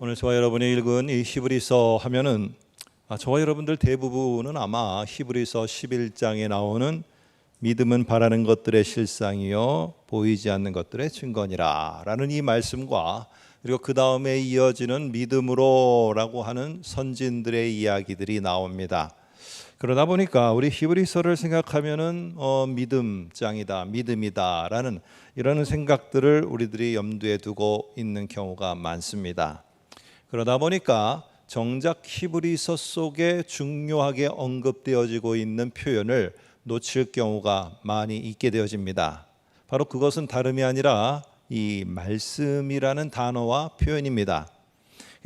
오늘 저와 여러분이 읽은 이 히브리서 하면은 저와 여러분들 대부분은 아마 히브리서 11장에 나오는 믿음은 바라는 것들의 실상이요 보이지 않는 것들의 증거니라 라는 이 말씀과 그리고 그 다음에 이어지는 믿음으로라고 하는 선진들의 이야기들이 나옵니다. 그러다 보니까 우리 히브리서를 생각하면은 믿음장이다, 믿음이다 라는 이런 생각들을 우리들이 염두에 두고 있는 경우가 많습니다. 그러다 보니까 정작 히브리서 속에 중요하게 언급되어지고 있는 표현을 놓칠 경우가 많이 있게 되어집니다. 바로 그것은 다름이 아니라 이 말씀이라는 단어와 표현입니다.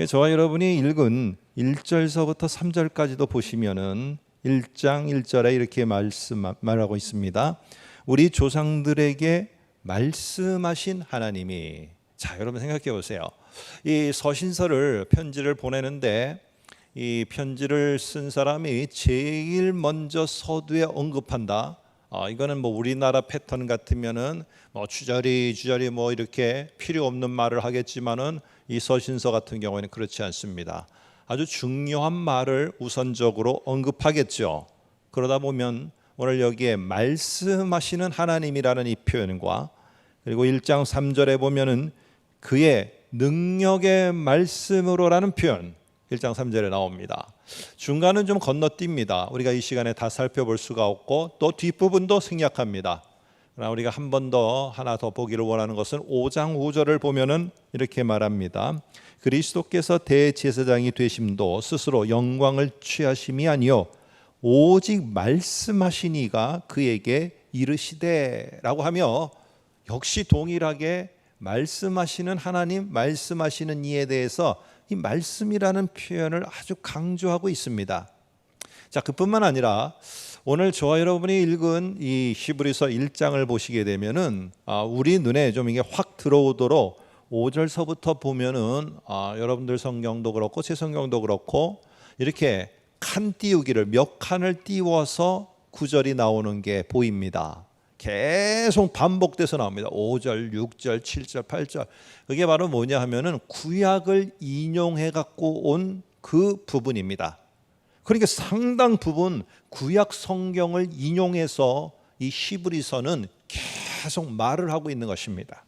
저와 여러분이 읽은 1절서부터 3절까지도 보시면은 1장 1절에 이렇게 말하고 있습니다. 우리 조상들에게 말씀하신 하나님이. 자, 여러분 생각해 보세요. 이 서신서를 편지를 보내는데 이 편지를 쓴 사람이 제일 먼저 서두에 언급한다. 이거는 뭐 우리나라 패턴 같으면은 뭐 주저리 뭐 이렇게 필요 없는 말을 하겠지만은 이 서신서 같은 경우에는 그렇지 않습니다. 아주 중요한 말을 우선적으로 언급하겠죠. 그러다 보면 오늘 여기에 말씀하시는 하나님이라는 이 표현과 그리고 1장 3절에 보면은 그의 능력의 말씀으로라는 표현 1장 3절에 나옵니다. 중간은 좀 건너뜁니다. 우리가 이 시간에 다 살펴볼 수가 없고 또 뒷부분도 생략합니다. 그러나 우리가 한 번 더 하나 더 보기를 원하는 것은 5장 5절을 보면은 이렇게 말합니다. 그리스도께서 대제사장이 되심도 스스로 영광을 취하심이 아니요 오직 말씀하시니가 그에게 이르시되라고 하며 역시 동일하게 말씀하시는 하나님, 말씀하시는 이에 대해서 이 말씀이라는 표현을 아주 강조하고 있습니다. 자, 그뿐만 아니라 오늘 저와 여러분이 읽은 이 히브리서 1장을 보시게 되면은 우리 눈에 좀 이게 확 들어오도록 5절서부터 보면은 여러분들 성경도 그렇고 제 성경도 그렇고 이렇게 칸 띄우기를 몇 칸을 띄워서 구절이 나오는 게 보입니다. 계속 반복돼서 나옵니다. 5절, 6절, 7절, 8절. 그게 바로 뭐냐 하면은 구약을 인용해 갖고 온 그 부분입니다. 그러니까 상당 부분 구약 성경을 인용해서 이 히브리서는 계속 말을 하고 있는 것입니다.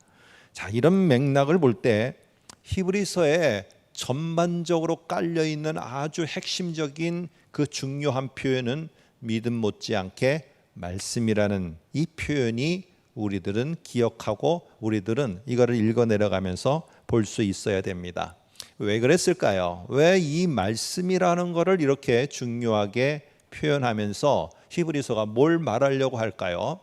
자, 이런 맥락을 볼 때 히브리서에 전반적으로 깔려 있는 아주 핵심적인 그 중요한 표현은 믿음 못지않게 말씀이라는 이 표현이 우리들은 기억하고 우리들은 이거를 읽어 내려가면서 볼 수 있어야 됩니다. 왜 그랬을까요? 왜 이 말씀이라는 거를 이렇게 중요하게 표현하면서 히브리서가 뭘 말하려고 할까요?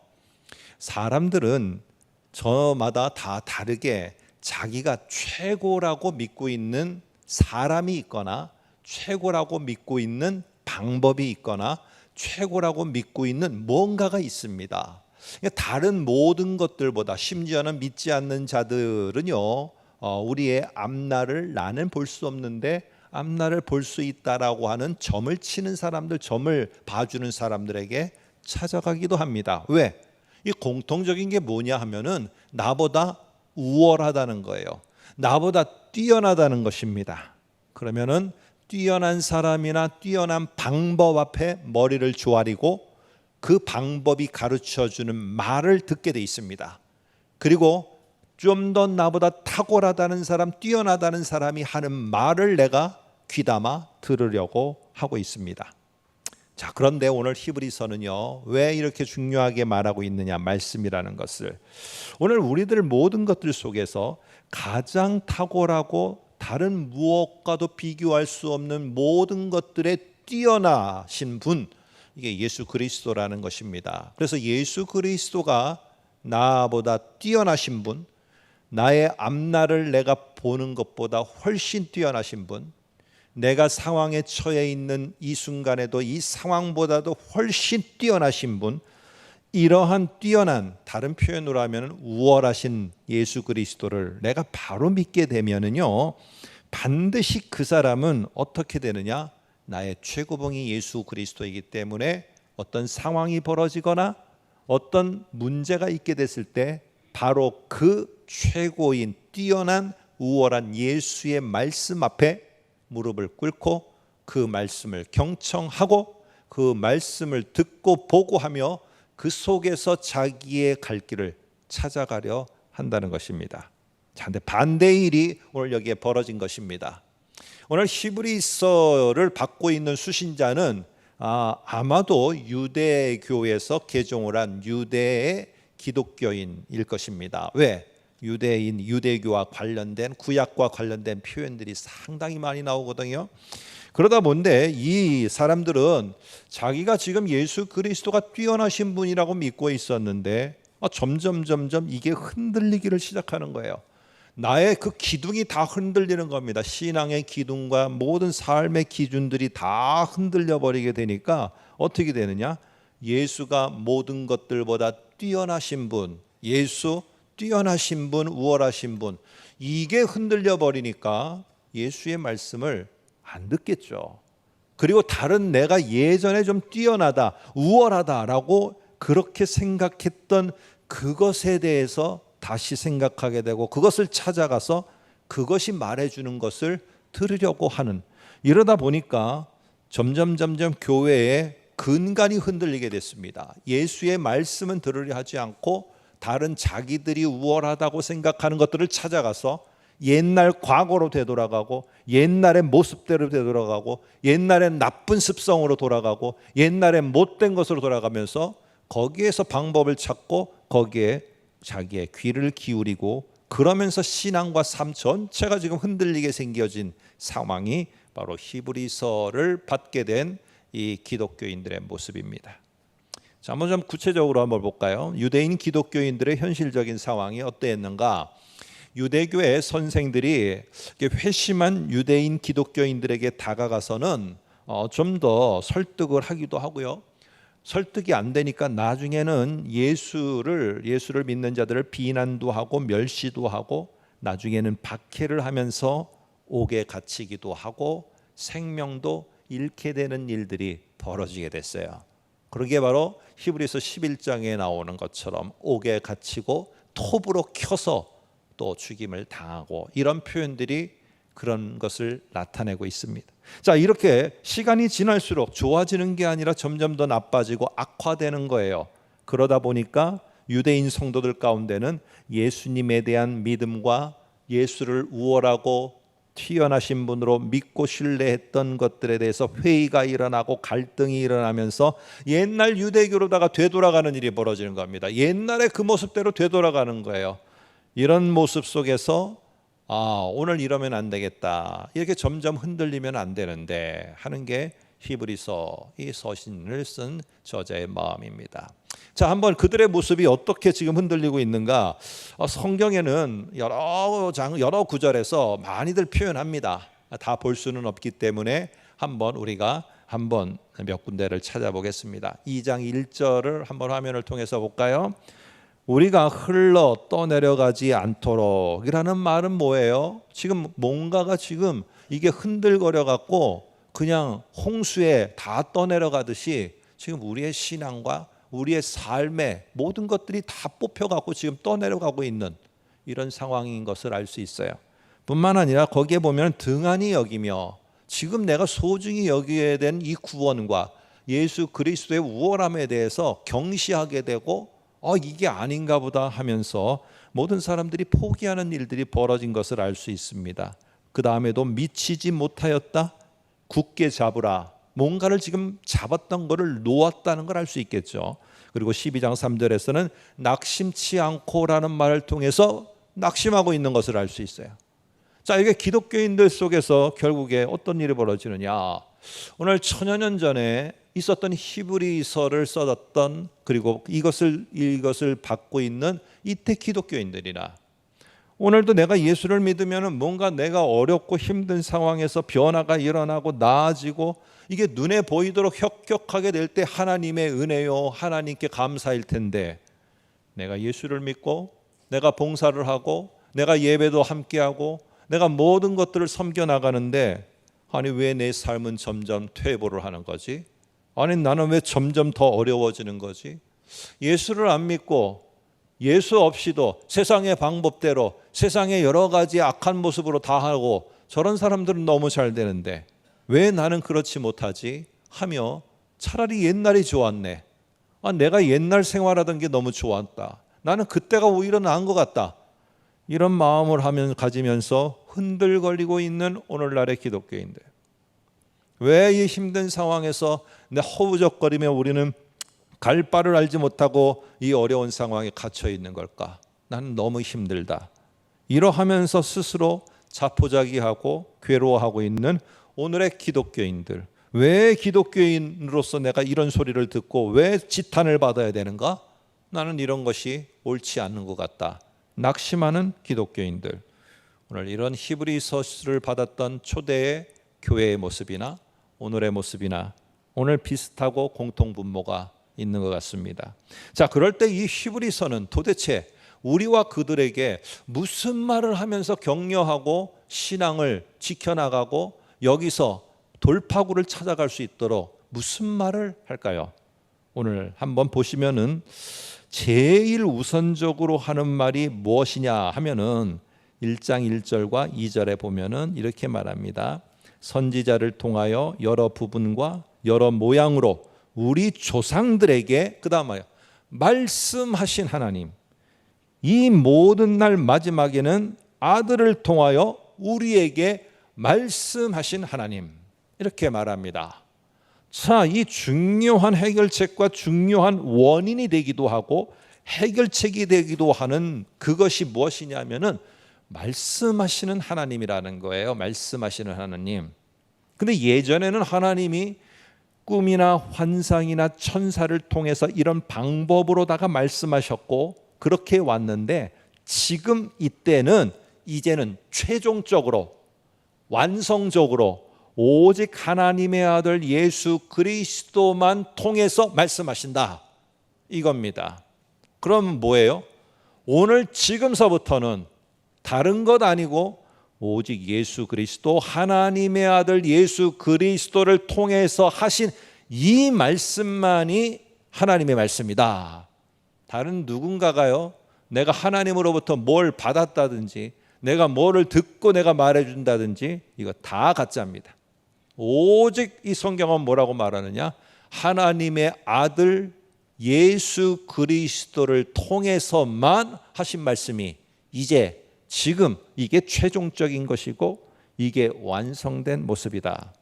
사람들은 저마다 다 다르게 자기가 최고라고 믿고 있는 사람이 있거나 최고라고 믿고 있는 방법이 있거나 최고라고 믿고 있는 뭔가가 있습니다. 다른 모든 것들보다 심지어는 믿지 않는 자들은요 우리의 앞날을 나는 볼 수 없는데 앞날을 볼 수 있다라고 하는 점을 치는 사람들, 점을 봐주는 사람들에게 찾아가기도 합니다. 왜? 이 공통적인 게 뭐냐 하면은 나보다 우월하다는 거예요. 나보다 뛰어나다는 것입니다. 그러면은 뛰어난 사람이나 뛰어난 방법 앞에 머리를 조아리고 그 방법이 가르쳐주는 말을 듣게 돼 있습니다. 그리고 좀 더 나보다 탁월하다는 사람, 뛰어나다는 사람이 하는 말을 내가 귀담아 들으려고 하고 있습니다. 자, 그런데 오늘 히브리서는요 왜 이렇게 중요하게 말하고 있느냐, 말씀이라는 것을. 오늘 우리들 모든 것들 속에서 가장 탁월하고 다른 무엇과도 비교할 수 없는 모든 것들에 뛰어나신 분, 이게 예수 그리스도라는 것입니다. 그래서 예수 그리스도가 나보다 뛰어나신 분, 나의 앞날을 내가 보는 것보다 훨씬 뛰어나신 분, 내가 상황에 처해 있는 이 순간에도 이 상황보다도 훨씬 뛰어나신 분, 이러한 뛰어난, 다른 표현으로 하면 우월하신 예수 그리스도를 내가 바로 믿게 되면은요 반드시 그 사람은 어떻게 되느냐, 나의 최고봉이 예수 그리스도이기 때문에 어떤 상황이 벌어지거나 어떤 문제가 있게 됐을 때 바로 그 최고인 뛰어난 우월한 예수의 말씀 앞에 무릎을 꿇고 그 말씀을 경청하고 그 말씀을 듣고 보고하며 그 속에서 자기의 갈 길을 찾아가려 한다는 것입니다. 자, 근데 반대의 일이 오늘 여기에 벌어진 것입니다. 오늘 히브리서를 받고 있는 수신자는 아마도 유대교에서 개종을 한 유대의 기독교인일 것입니다. 왜? 유대인, 유대교와 관련된 구약과 관련된 표현들이 상당히 많이 나오거든요. 그러다 보는데 이 사람들은 자기가 지금 예수 그리스도가 뛰어나신 분이라고 믿고 있었는데 점점 이게 흔들리기를 시작하는 거예요. 나의 그 기둥이 다 흔들리는 겁니다. 신앙의 기둥과 모든 삶의 기준들이 다 흔들려 버리게 되니까 어떻게 되느냐? 예수가 모든 것들보다 뛰어나신 분, 예수 뛰어나신 분, 우월하신 분, 이게 흔들려 버리니까 예수의 말씀을 안 듣겠죠. 그리고 다른 내가 예전에 좀 뛰어나다, 우월하다라고 그렇게 생각했던 그것에 대해서 다시 생각하게 되고 그것을 찾아가서 그것이 말해주는 것을 들으려고 하는, 이러다 보니까 점점 교회의 근간이 흔들리게 됐습니다. 예수의 말씀은 들으려 하지 않고 다른 자기들이 우월하다고 생각하는 것들을 찾아가서 옛날 과거로 되돌아가고 옛날의 모습대로 되돌아가고 옛날의 나쁜 습성으로 돌아가고 옛날의 못된 것으로 돌아가면서 거기에서 방법을 찾고 거기에 자기의 귀를 기울이고 그러면서 신앙과 삶 전체가 지금 흔들리게 생겨진 상황이 바로 히브리서를 받게 된 이 기독교인들의 모습입니다. 자, 한번 좀 구체적으로 한번 볼까요? 유대인 기독교인들의 현실적인 상황이 어떠했는가? 유대교의 선생들이 회심한 유대인 기독교인들에게 다가가서는 좀 더 설득을 하기도 하고요. 설득이 안 되니까 나중에는 예수를 믿는 자들을 비난도 하고 멸시도 하고 나중에는 박해를 하면서 옥에 갇히기도 하고 생명도 잃게 되는 일들이 벌어지게 됐어요. 그러게 바로 히브리서 11장에 나오는 것처럼 옥에 갇히고 톱으로 켜서 또 죽임을 당하고 이런 표현들이 그런 것을 나타내고 있습니다. 자, 이렇게 시간이 지날수록 좋아지는 게 아니라 점점 더 나빠지고 악화되는 거예요. 그러다 보니까 유대인 성도들 가운데는 예수님에 대한 믿음과 예수를 우월하고 뛰어나신 분으로 믿고 신뢰했던 것들에 대해서 회의가 일어나고 갈등이 일어나면서 옛날 유대교로다가 되돌아가는 일이 벌어지는 겁니다. 옛날의 그 모습대로 되돌아가는 거예요. 이런 모습 속에서 오늘 이러면 안 되겠다, 이렇게 점점 흔들리면 안 되는데 하는 게 히브리서 이 서신을 쓴 저자의 마음입니다. 자, 한번 그들의 모습이 어떻게 지금 흔들리고 있는가? 성경에는 여러 구절에서 많이들 표현합니다. 다 볼 수는 없기 때문에 우리가 몇 군데를 찾아보겠습니다. 2장 1절을 한번 화면을 통해서 볼까요? 우리가 흘러 떠내려가지 않도록 이라는 말은 뭐예요? 지금 뭔가가 지금 이게 흔들거려 갖고 그냥 홍수에 다 떠내려가듯이 지금 우리의 신앙과 우리의 삶의 모든 것들이 다 뽑혀갖고 지금 떠내려가고 있는 이런 상황인 것을 알 수 있어요. 뿐만 아니라 거기에 보면 등한히 여기며 지금 내가 소중히 여기게 된 이 구원과 예수 그리스도의 우월함에 대해서 경시하게 되고 이게 아닌가 보다 하면서 모든 사람들이 포기하는 일들이 벌어진 것을 알 수 있습니다. 그 다음에도 미치지 못하였다, 굳게 잡으라, 뭔가를 지금 잡았던 것을 놓았다는 걸 알 수 있겠죠. 그리고 12장 3절에서는 낙심치 않고라는 말을 통해서 낙심하고 있는 것을 알 수 있어요. 자, 이게 기독교인들 속에서 결국에 어떤 일이 벌어지느냐? 오늘 천여 년 전에 있었던 히브리서를 써졌던, 그리고 이것을 받고 있는 이태 기독교인들이나 오늘도 내가 예수를 믿으면 뭔가 내가 어렵고 힘든 상황에서 변화가 일어나고 나아지고 이게 눈에 보이도록 혁혁하게 될 때 하나님의 은혜요, 하나님께 감사일 텐데, 내가 예수를 믿고 내가 봉사를 하고 내가 예배도 함께하고 내가 모든 것들을 섬겨나가는데 아니 왜 내 삶은 점점 퇴보를 하는 거지? 아니 나는 왜 점점 더 어려워지는 거지? 예수를 안 믿고 예수 없이도 세상의 방법대로 세상의 여러 가지 악한 모습으로 다 하고 저런 사람들은 너무 잘 되는데 왜 나는 그렇지 못하지 하며 차라리 옛날이 좋았네. 내가 옛날 생활하던 게 너무 좋았다. 나는 그때가 오히려 나은 것 같다. 이런 마음을 가지면서 흔들거리고 있는 오늘날의 기독교인들. 왜 이 힘든 상황에서 내 허우적거리며 우리는 갈 바를 알지 못하고 이 어려운 상황에 갇혀 있는 걸까? 나는 너무 힘들다. 이러하면서 스스로 자포자기하고 괴로워하고 있는 오늘의 기독교인들. 왜 기독교인으로서 내가 이런 소리를 듣고 왜 지탄을 받아야 되는가? 나는 이런 것이 옳지 않는 것 같다. 낙심하는 기독교인들. 오늘 이런 히브리서를 받았던 초대의 교회의 모습이나 오늘의 모습이나 오늘 비슷하고 공통분모가 있는 것 같습니다. 자, 그럴 때 이 히브리서는 도대체 우리와 그들에게 무슨 말을 하면서 격려하고 신앙을 지켜나가고 여기서 돌파구를 찾아갈 수 있도록 무슨 말을 할까요? 오늘 한번 보시면은 제일 우선적으로 하는 말이 무엇이냐 하면은 1장 1절과 2절에 보면은 이렇게 말합니다. 선지자를 통하여 여러 부분과 여러 모양으로 우리 조상들에게 그다음에 말씀하신 하나님, 이 모든 날 마지막에는 아들을 통하여 우리에게 말씀하신 하나님, 이렇게 말합니다. 자, 이 중요한 해결책과 중요한 원인이 되기도 하고 해결책이 되기도 하는 그것이 무엇이냐면은 말씀하시는 하나님이라는 거예요. 말씀하시는 하나님. 근데 예전에는 하나님이 꿈이나 환상이나 천사를 통해서 이런 방법으로다가 말씀하셨고 그렇게 왔는데 지금 이제는 최종적으로 완성적으로 오직 하나님의 아들 예수 그리스도만 통해서 말씀하신다, 이겁니다. 그럼 뭐예요? 오늘 지금서부터는 다른 것 아니고 오직 예수 그리스도, 하나님의 아들 예수 그리스도를 통해서 하신 이 말씀만이 하나님의 말씀이다. 다른 누군가가요, 내가 하나님으로부터 뭘 받았다든지 내가 뭐를 듣고 내가 말해준다든지 이거 다 가짜입니다. 오직 이 성경은 뭐라고 말하느냐? 하나님의 아들 예수 그리스도를 통해서만 하신 말씀이 이제 지금 이게 최종적인 것이고 이게 완성된 모습이다.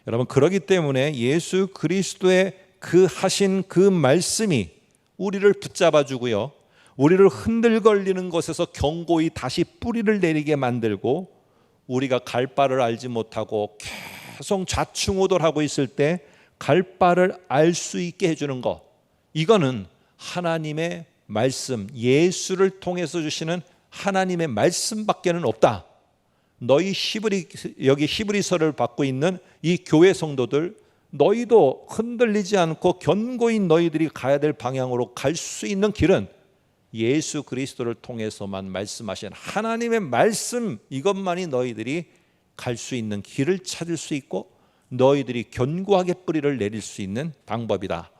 여러분, 그렇기 때문에 예수 그리스도의 그 하신 그 말씀이 우리를 붙잡아 주고요, 우리를 흔들거리는 것에서 견고히 다시 뿌리를 내리게 만들고 우리가 갈 바를 알지 못하고 계속 좌충우돌하고 있을 때 갈 바를 알 수 있게 해주는 것, 이거는 하나님의 말씀, 예수를 통해서 주시는 하나님의 말씀밖에는 없다. 여기 히브리서를 받고 있는 이 교회 성도들, 너희도 흔들리지 않고 견고히 너희들이 가야 될 방향으로 갈 수 있는 길은 예수 그리스도를 통해서만 말씀하신 하나님의 말씀, 이것만이 너희들이 갈 수 있는 길을 찾을 수 있고 너희들이 견고하게 뿌리를 내릴 수 있는 방법이다.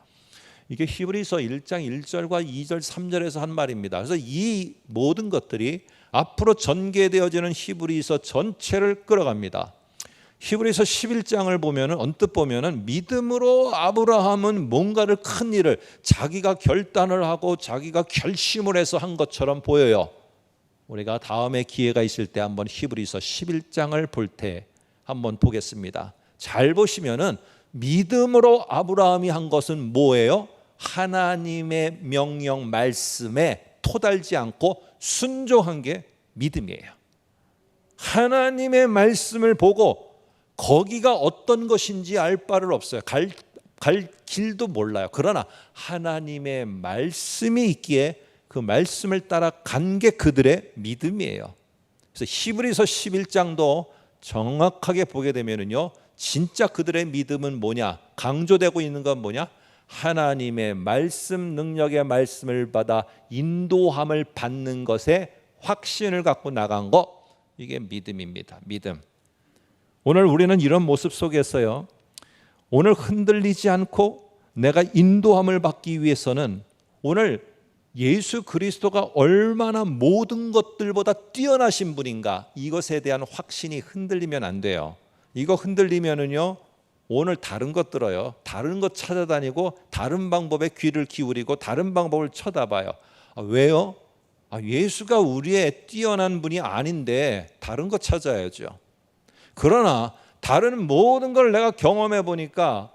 이게 히브리서 1장 1절과 2절 3절에서 한 말입니다. 그래서 이 모든 것들이 앞으로 전개되어지는 히브리서 전체를 끌어갑니다. 히브리서 11장을 보면은 언뜻 보면은 믿음으로 아브라함은 뭔가를 큰 일을 자기가 결단을 하고 자기가 결심을 해서 한 것처럼 보여요. 우리가 다음에 기회가 있을 때 한번 히브리서 11장을 볼 때 한번 보겠습니다. 잘 보시면은 믿음으로 아브라함이 한 것은 뭐예요? 하나님의 명령 말씀에 토달지 않고 순종한 게 믿음이에요. 하나님의 말씀을 보고 거기가 어떤 것인지 알 바를 없어요. 갈 길도 몰라요. 그러나 하나님의 말씀이 있기에 그 말씀을 따라 간 게 그들의 믿음이에요. 그래서 히브리서 11장도 정확하게 보게 되면은요, 진짜 그들의 믿음은 뭐냐? 강조되고 있는 건 뭐냐? 하나님의 말씀, 능력의 말씀을 받아 인도함을 받는 것에 확신을 갖고 나간 것, 이게 믿음입니다. 믿음. 오늘 우리는 이런 모습 속에서요, 오늘 흔들리지 않고 내가 인도함을 받기 위해서는 오늘 예수 그리스도가 얼마나 모든 것들보다 뛰어나신 분인가, 이것에 대한 확신이 흔들리면 안 돼요. 이거 흔들리면은요, 오늘 다른 것 들어요. 다른 것 찾아다니고 다른 방법에 귀를 기울이고 다른 방법을 쳐다봐요. 왜요? 예수가 우리의 뛰어난 분이 아닌데 다른 것 찾아야죠. 그러나 다른 모든 걸 내가 경험해 보니까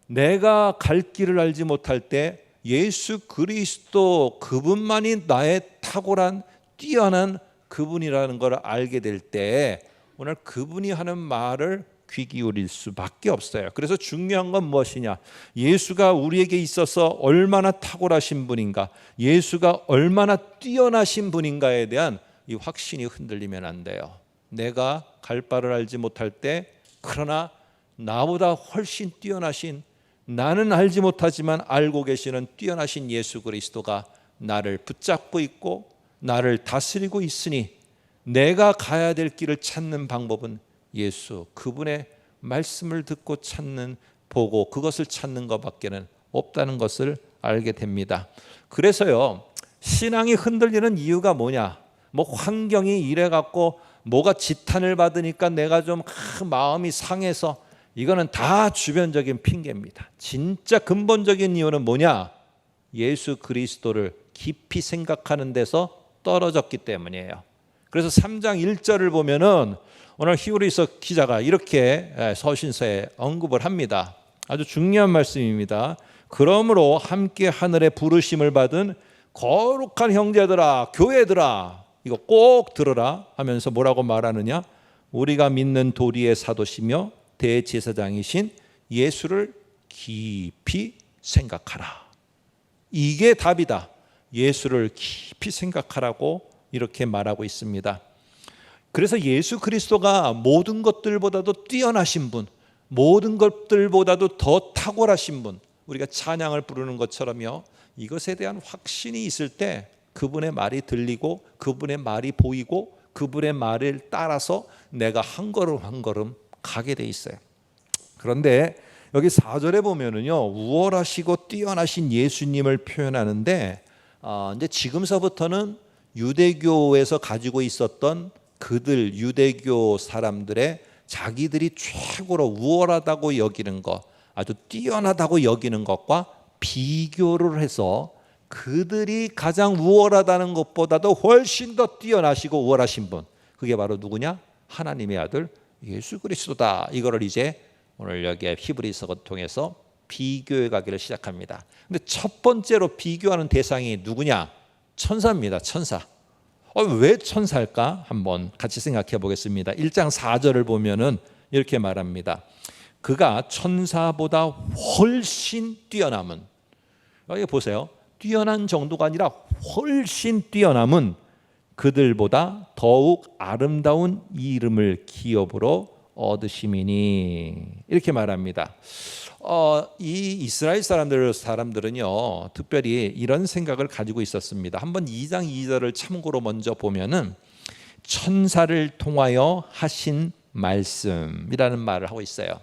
내가 갈 길을 알지 못할 때 예수 그리스도 그분만이 나의 탁월한 뛰어난 그분이라는 걸 알게 될 때 오늘 그분이 하는 말을 귀 기울일 수밖에 없어요. 그래서 중요한 건 무엇이냐? 예수가 우리에게 있어서 얼마나 탁월하신 분인가, 예수가 얼마나 뛰어나신 분인가에 대한 이 확신이 흔들리면 안 돼요. 내가 갈 바를 알지 못할 때, 그러나 나보다 훨씬 뛰어나신, 나는 알지 못하지만 알고 계시는 뛰어나신 예수 그리스도가 나를 붙잡고 있고 나를 다스리고 있으니 내가 가야 될 길을 찾는 방법은 예수, 그분의 말씀을 듣고 찾는, 보고 그것을 찾는 것밖에는 없다는 것을 알게 됩니다. 그래서요, 신앙이 흔들리는 이유가 뭐냐? 환경이 이래 갖고 뭐가 지탄을 받으니까 내가 좀 마음이 상해서, 이거는 다 주변적인 핑계입니다. 진짜 근본적인 이유는 뭐냐? 예수 그리스도를 깊이 생각하는 데서 떨어졌기 때문이에요. 그래서 3장 1절을 보면은 오늘 히브리서 기자가 이렇게 서신서에 언급을 합니다. 아주 중요한 말씀입니다. 그러므로 함께 하늘의 부르심을 받은 거룩한 형제들아, 교회들아, 이거 꼭 들어라 하면서 뭐라고 말하느냐? 우리가 믿는 도리의 사도시며 대제사장이신 예수를 깊이 생각하라. 이게 답이다. 예수를 깊이 생각하라고 이렇게 말하고 있습니다. 그래서 예수 그리스도가 모든 것들보다도 뛰어나신 분, 모든 것들보다도 더 탁월하신 분, 우리가 찬양을 부르는 것처럼요, 이것에 대한 확신이 있을 때 그분의 말이 들리고 그분의 말이 보이고 그분의 말을 따라서 내가 한 걸음 한 걸음 가게 돼 있어요. 그런데 여기 4절에 보면은요, 우월하시고 뛰어나신 예수님을 표현하는데, 이제 지금서부터는 유대교에서 가지고 있었던 그들 유대교 사람들의 자기들이 최고로 우월하다고 여기는 것, 아주 뛰어나다고 여기는 것과 비교를 해서 그들이 가장 우월하다는 것보다도 훨씬 더 뛰어나시고 우월하신 분, 그게 바로 누구냐? 하나님의 아들 예수 그리스도다. 이거를 이제 오늘 여기 히브리서를 통해서 비교해 가기를 시작합니다. 근데 첫 번째로 비교하는 대상이 누구냐? 천사입니다. 천사. 왜 천사일까? 한번 같이 생각해 보겠습니다. 1장 4절을 보면은 이렇게 말합니다. 그가 천사보다 훨씬 뛰어남은, 여기 보세요. 뛰어난 정도가 아니라 훨씬 뛰어남은 그들보다 더욱 아름다운 이름을 기업으로 얻으심이니, 이렇게 말합니다. 이 이스라엘 사람들은요, 특별히 이런 생각을 가지고 있었습니다. 한번 2장 2절을 참고로 먼저 보면은 천사를 통하여 하신 말씀이라는 말을 하고 있어요.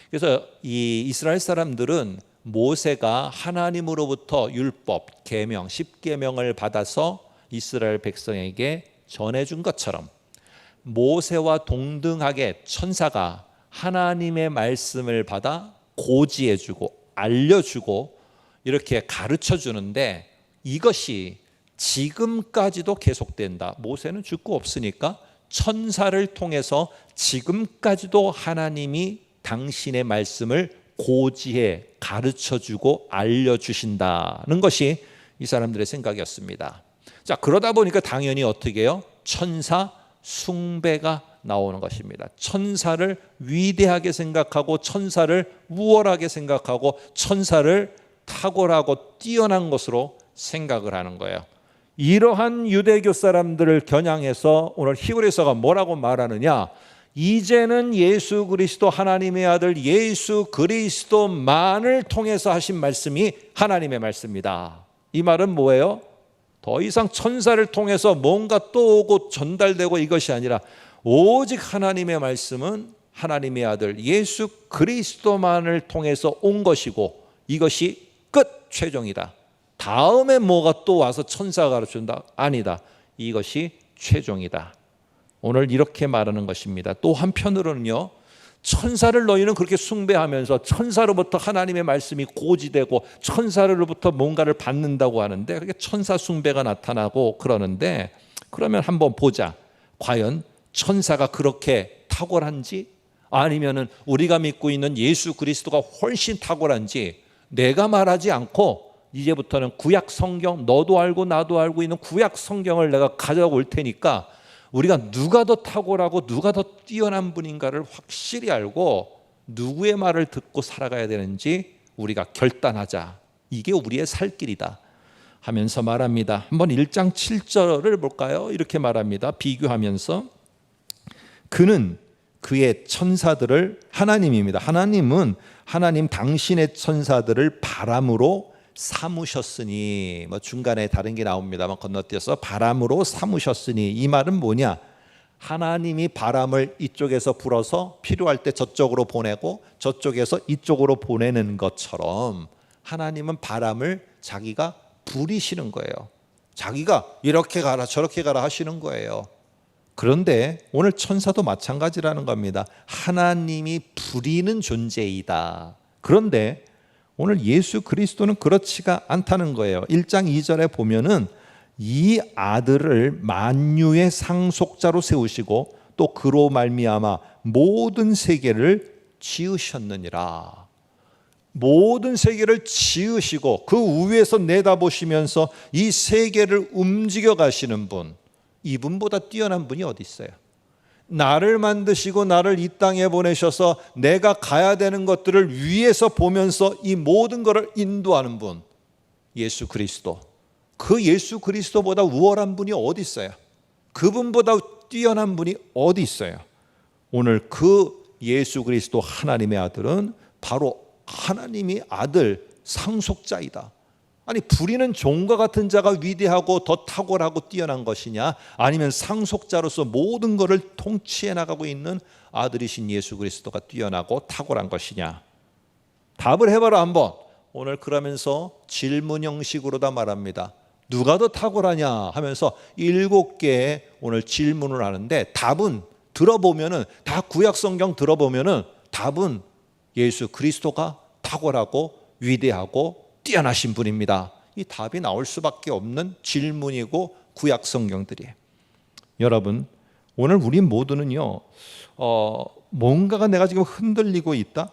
그래서 이 이스라엘 사람들은 모세가 하나님으로부터 율법, 계명, 10계명을 받아서 이스라엘 백성에게 전해준 것처럼 모세와 동등하게 천사가 하나님의 말씀을 받아 고지해주고 알려주고 이렇게 가르쳐주는데, 이것이 지금까지도 계속된다. 모세는 죽고 없으니까 천사를 통해서 지금까지도 하나님이 당신의 말씀을 고지해 가르쳐주고 알려주신다는 것이 이 사람들의 생각이었습니다. 자, 그러다 보니까 당연히 어떻게 해요? 천사 숭배가 나오는 것입니다. 천사를 위대하게 생각하고 천사를 우월하게 생각하고 천사를 탁월하고 뛰어난 것으로 생각을 하는 거예요. 이러한 유대교 사람들을 겨냥해서 오늘 히브리서가 뭐라고 말하느냐? 이제는 예수 그리스도 하나님의 아들 예수 그리스도만을 통해서 하신 말씀이 하나님의 말씀이다. 이 말은 뭐예요? 더 이상 천사를 통해서 뭔가 또 오고 전달되고 이것이 아니라 오직 하나님의 말씀은 하나님의 아들 예수 그리스도만을 통해서 온 것이고 이것이 끝, 최종이다. 다음에 뭐가 또 와서 천사가 가르쳐준다? 아니다. 이것이 최종이다. 오늘 이렇게 말하는 것입니다. 또 한편으로는요, 천사를 너희는 그렇게 숭배하면서 천사로부터 하나님의 말씀이 고지되고 천사로부터 뭔가를 받는다고 하는데, 그렇게 천사 숭배가 나타나고 그러는데, 그러면 한번 보자. 과연 천사가 그렇게 탁월한지, 아니면은 우리가 믿고 있는 예수 그리스도가 훨씬 탁월한지, 내가 말하지 않고 이제부터는 구약 성경, 너도 알고 나도 알고 있는 구약 성경을 내가 가져올 테니까 우리가 누가 더 탁월하고 누가 더 뛰어난 분인가를 확실히 알고 누구의 말을 듣고 살아가야 되는지 우리가 결단하자. 이게 우리의 살 길이다 하면서 말합니다. 한번 1장 7절을 볼까요? 이렇게 말합니다. 비교하면서 그는 그의 천사들을, 하나님입니다. 하나님은 하나님 당신의 천사들을 바람으로 삼으셨으니, 중간에 다른 게 나옵니다만 건너뛰어서 바람으로 삼으셨으니, 이 말은 뭐냐? 하나님이 바람을 이쪽에서 불어서 필요할 때 저쪽으로 보내고 저쪽에서 이쪽으로 보내는 것처럼 하나님은 바람을 자기가 부리시는 거예요. 자기가 이렇게 가라 저렇게 가라 하시는 거예요. 그런데 오늘 천사도 마찬가지라는 겁니다. 하나님이 부리는 존재이다. 그런데 오늘 예수 그리스도는 그렇지가 않다는 거예요. 1장 2절에 보면은 이 아들을 만유의 상속자로 세우시고 또 그로 말미암아 모든 세계를 지으셨느니라. 모든 세계를 지으시고 그 위에서 내다보시면서 이 세계를 움직여 가시는 분, 이분보다 뛰어난 분이 어디 있어요? 나를 만드시고 나를 이 땅에 보내셔서 내가 가야 되는 것들을 위에서 보면서 이 모든 것을 인도하는 분, 예수 그리스도. 그 예수 그리스도보다 우월한 분이 어디 있어요? 그분보다 뛰어난 분이 어디 있어요? 오늘 그 예수 그리스도 하나님의 아들은 바로 하나님의 아들 상속자이다. 아니, 부리는 종과 같은 자가 위대하고 더 탁월하고 뛰어난 것이냐, 아니면 상속자로서 모든 것을 통치해 나가고 있는 아들이신 예수 그리스도가 뛰어나고 탁월한 것이냐? 답을 해봐라 한번. 오늘 그러면서 질문 형식으로 다 말합니다. 누가 더 탁월하냐 하면서 7개의 오늘 질문을 하는데, 답은 들어보면은, 다 구약 성경 들어보면은 답은 예수 그리스도가 탁월하고 위대하고 뛰어나신 분입니다. 이 답이 나올 수밖에 없는 질문이고 구약 성경들이에요. 여러분, 오늘 우리 모두는요, 뭔가가 내가 지금 흔들리고 있다?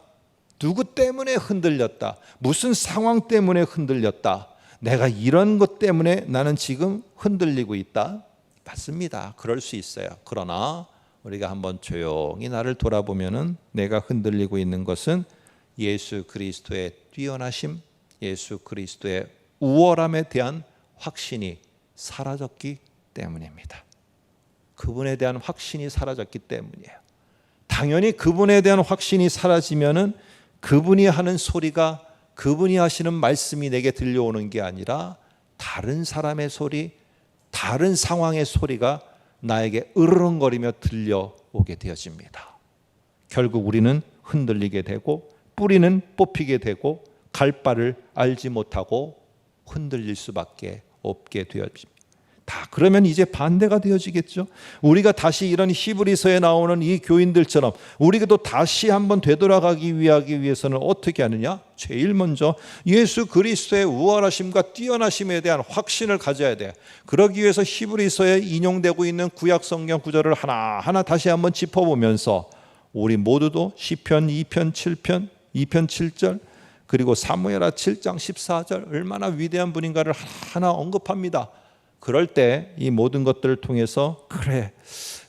누구 때문에 흔들렸다? 무슨 상황 때문에 흔들렸다? 내가 이런 것 때문에 나는 지금 흔들리고 있다? 맞습니다. 그럴 수 있어요. 그러나 우리가 한번 조용히 나를 돌아보면은 내가 흔들리고 있는 것은 예수 그리스도의 뛰어나심, 예수 그리스도의 우월함에 대한 확신이 사라졌기 때문입니다. 그분에 대한 확신이 사라졌기 때문이에요. 당연히 그분에 대한 확신이 사라지면은 그분이 하는 소리가, 그분이 하시는 말씀이 내게 들려오는 게 아니라 다른 사람의 소리, 다른 상황의 소리가 나에게 으르렁거리며 들려오게 되어집니다. 결국 우리는 흔들리게 되고 뿌리는 뽑히게 되고 갈 바를 알지 못하고 흔들릴 수밖에 없게 되어집니다. 다 그러면 이제 반대가 되어지겠죠. 우리가 다시 이런 히브리서에 나오는 이 교인들처럼 우리가 또 다시 한번 되돌아가기 위해서는 어떻게 하느냐? 제일 먼저 예수 그리스도의 우월하심과 뛰어나심에 대한 확신을 가져야 돼요. 그러기 위해서 히브리서에 인용되고 있는 구약 성경 구절을 하나하나 다시 한번 짚어보면서 우리 모두도 시편 2편 7편 2편 7절 그리고 사무엘하 7장 14절 얼마나 위대한 분인가를 하나 언급합니다. 그럴 때 이 모든 것들을 통해서 그래,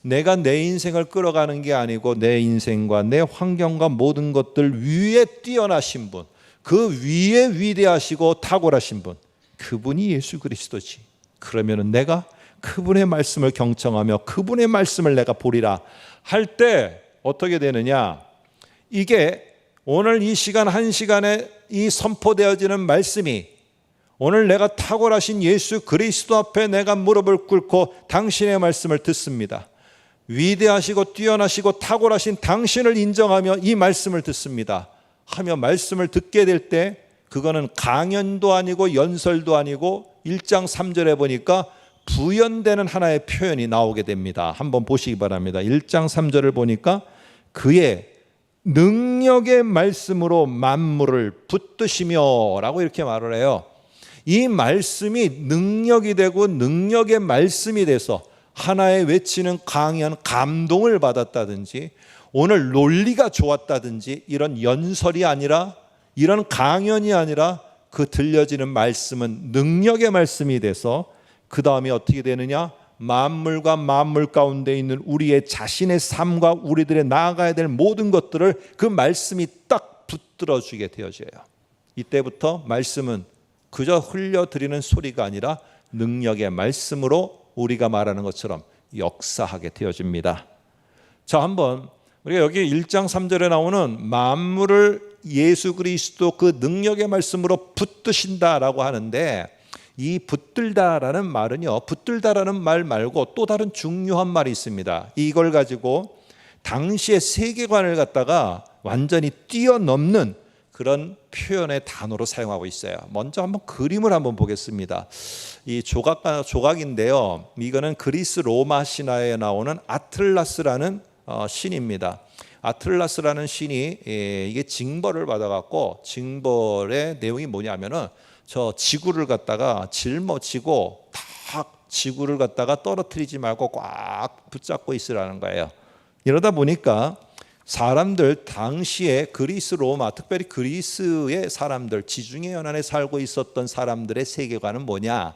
내가 내 인생을 끌어가는 게 아니고 내 인생과 내 환경과 모든 것들 위에 뛰어나신 분, 그 위에 위대하시고 탁월하신 분, 그분이 예수 그리스도지. 그러면은 내가 그분의 말씀을 경청하며 그분의 말씀을 내가 보리라 할 때 어떻게 되느냐? 이게 오늘 이 시간 한 시간에 이 선포되어지는 말씀이 오늘 내가 탁월하신 예수 그리스도 앞에 내가 무릎을 꿇고 당신의 말씀을 듣습니다. 위대하시고 뛰어나시고 탁월하신 당신을 인정하며 이 말씀을 듣습니다 하며 말씀을 듣게 될 때 그거는 강연도 아니고 연설도 아니고 1장 3절에 보니까 부연되는 하나의 표현이 나오게 됩니다. 한번 보시기 바랍니다. 1장 3절을 보니까 그의 능력의 말씀으로 만물을 붙드시며 라고 이렇게 말을 해요. 이 말씀이 능력이 되고 능력의 말씀이 돼서 하나의 외치는 강연 감동을 받았다든지 오늘 논리가 좋았다든지 이런 연설이 아니라 이런 강연이 아니라 그 들려지는 말씀은 능력의 말씀이 돼서 그 다음에 어떻게 되느냐? 만물과 만물 가운데 있는 우리의 자신의 삶과 우리들의 나아가야 될 모든 것들을 그 말씀이 딱 붙들어주게 되어져요. 이때부터 말씀은 그저 흘려드리는 소리가 아니라 능력의 말씀으로 우리가 말하는 것처럼 역사하게 되어집니다. 자, 한번 우리가 여기 1장 3절에 나오는 만물을 예수 그리스도 그 능력의 말씀으로 붙드신다라고 하는데 이 붙들다라는 말은요, 붙들다라는 말 말고 또 다른 중요한 말이 있습니다. 이걸 가지고 당시의 세계관을 갖다가 완전히 뛰어넘는 그런 표현의 단어로 사용하고 있어요. 먼저 한번 그림을 한번 보겠습니다. 이 조각인데요. 이거는 그리스 로마 신화에 나오는 아틀라스라는 신입니다. 아틀라스라는 신이 이게 징벌을 받아갖고 징벌의 내용이 뭐냐면은 저 지구를 갖다가 짊어지고 탁 지구를 갖다가 떨어뜨리지 말고 꽉 붙잡고 있으라는 거예요. 이러다 보니까 사람들 당시에 그리스 로마 특별히 그리스의 사람들 지중해 연안에 살고 있었던 사람들의 세계관은 뭐냐?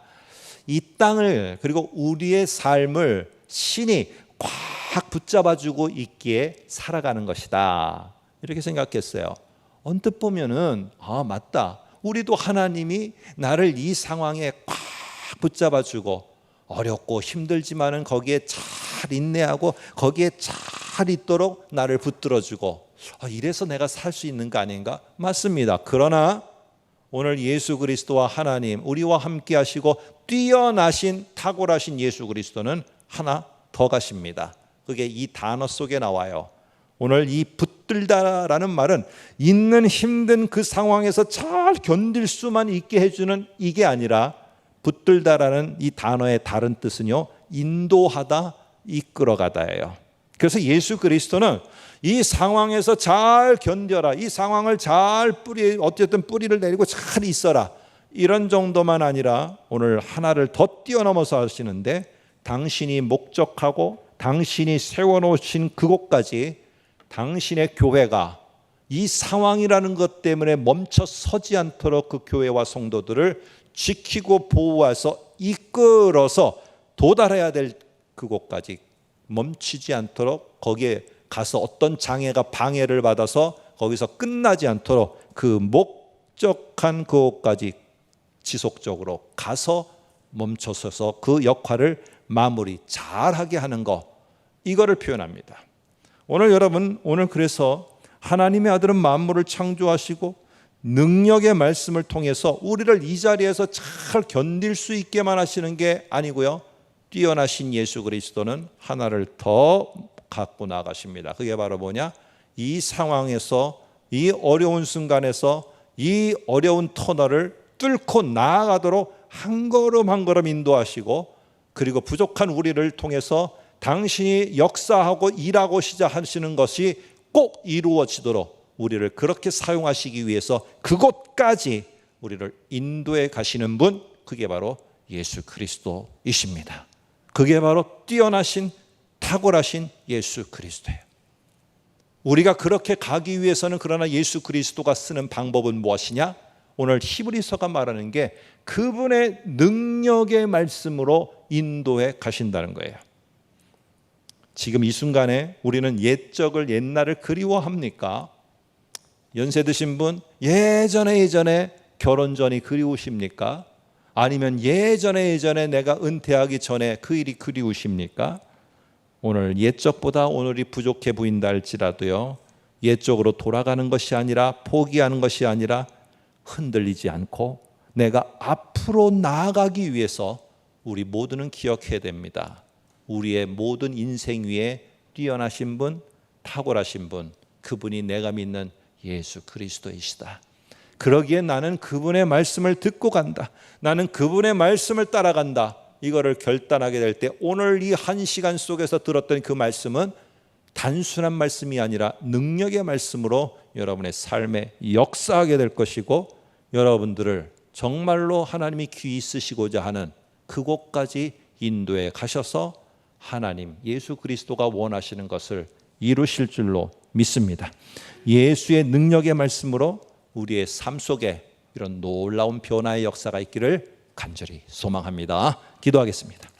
이 땅을 그리고 우리의 삶을 신이 꽉 붙잡아주고 있기에 살아가는 것이다. 이렇게 생각했어요. 언뜻 보면은 맞다. 우리도 하나님이 나를 이 상황에 꽉 붙잡아주고 어렵고 힘들지만은 거기에 잘 인내하고 거기에 잘 있도록 나를 붙들어주고 이래서 내가 살 수 있는 거 아닌가? 맞습니다. 그러나 오늘 예수 그리스도와 하나님 우리와 함께 하시고 뛰어나신 탁월하신 예수 그리스도는 하나 더 가십니다. 그게 이 단어 속에 나와요. 오늘 이 붙들다라는 말은 있는 힘든 그 상황에서 잘 견딜 수만 있게 해주는 이게 아니라 붙들다라는 이 단어의 다른 뜻은요, 인도하다, 이끌어가다예요. 그래서 예수 그리스도는 이 상황에서 잘 견뎌라, 이 상황을 잘 어쨌든 뿌리를 내리고 잘 있어라, 이런 정도만 아니라 오늘 하나를 더 뛰어넘어서 하시는데 당신이 목적하고 당신이 세워놓으신 그곳까지 당신의 교회가 이 상황이라는 것 때문에 멈춰 서지 않도록 그 교회와 성도들을 지키고 보호해서 이끌어서 도달해야 될 그곳까지 멈추지 않도록 거기에 가서 어떤 장애가 방해를 받아서 거기서 끝나지 않도록 그 목적한 그곳까지 지속적으로 가서 멈춰서서 그 역할을 마무리 잘하게 하는 것, 이거를 표현합니다. 오늘 여러분, 오늘 그래서 하나님의 아들은 만물을 창조하시고 능력의 말씀을 통해서 우리를 이 자리에서 잘 견딜 수 있게만 하시는 게 아니고요, 뛰어나신 예수 그리스도는 하나를 더 갖고 나가십니다. 그게 바로 뭐냐? 이 상황에서 이 어려운 순간에서 이 어려운 터널을 뚫고 나아가도록 한 걸음 한 걸음 인도하시고 그리고 부족한 우리를 통해서 당신이 역사하고 일하고 시작하시는 것이 꼭 이루어지도록 우리를 그렇게 사용하시기 위해서 그곳까지 우리를 인도해 가시는 분, 그게 바로 예수 그리스도이십니다. 그게 바로 뛰어나신 탁월하신 예수 그리스도예요. 우리가 그렇게 가기 위해서는 그러나 예수 그리스도가 쓰는 방법은 무엇이냐? 오늘 히브리서가 말하는 게 그분의 능력의 말씀으로 인도해 가신다는 거예요. 지금 이 순간에 우리는 옛날을 그리워합니까? 연세 드신 분 예전에 결혼 전이 그리우십니까? 아니면 예전에 내가 은퇴하기 전에 그 일이 그리우십니까? 오늘 옛적보다 오늘이 부족해 보인다 할지라도요, 옛적으로 돌아가는 것이 아니라 포기하는 것이 아니라 흔들리지 않고 내가 앞으로 나아가기 위해서 우리 모두는 기억해야 됩니다. 우리의 모든 인생 위에 뛰어나신 분, 탁월하신 분, 그분이 내가 믿는 예수 그리스도이시다. 그러기에 나는 그분의 말씀을 듣고 간다. 나는 그분의 말씀을 따라간다. 이거를 결단하게 될 때 오늘 이 1시간 속에서 들었던 그 말씀은 단순한 말씀이 아니라 능력의 말씀으로 여러분의 삶에 역사하게 될 것이고 여러분들을 정말로 하나님이 귀히 쓰시고자 하는 그곳까지 인도해 가셔서 하나님 예수 그리스도가 원하시는 것을 이루실 줄로 믿습니다. 예수의 능력의 말씀으로 우리의 삶 속에 이런 놀라운 변화의 역사가 있기를 간절히 소망합니다. 기도하겠습니다.